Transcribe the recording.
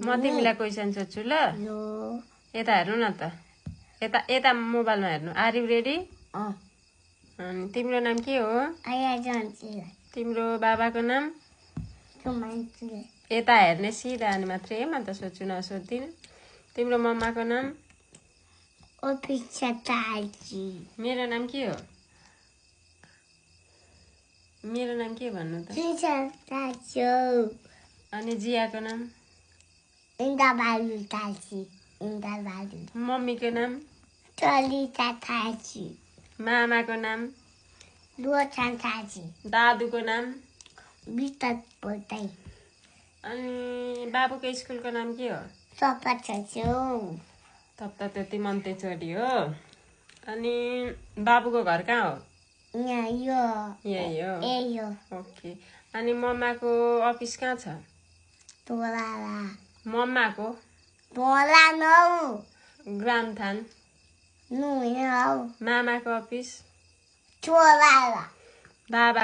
म तिमीलाई क्वेसन सोध्छु ल यता हेर्नु न त यता यता मोबाइलमा हेर्नु आर यु रेडी तिम्रो नाम के हो तिम्रो बाबाको नाम यता हेर्ने सिधा अनि मात्रै म त सोध्छु नसोध्दिनँ तिम्रो मम्माको नाम मेरो नाम के हो मेरो नाम के भन्नु त अनि जियाको नाम मम्मीको नाम मामाको नाम दादुको नाम अनि बाबुको स्कुलको नाम के हो तब त त्यति मन्ते छोरी हो अनि बाबुको घर कहाँ हो यही हो ओके अनि मम्माको अफिस कहाँ छ मम्माको ग्रामथान मामाको अफिस बाबा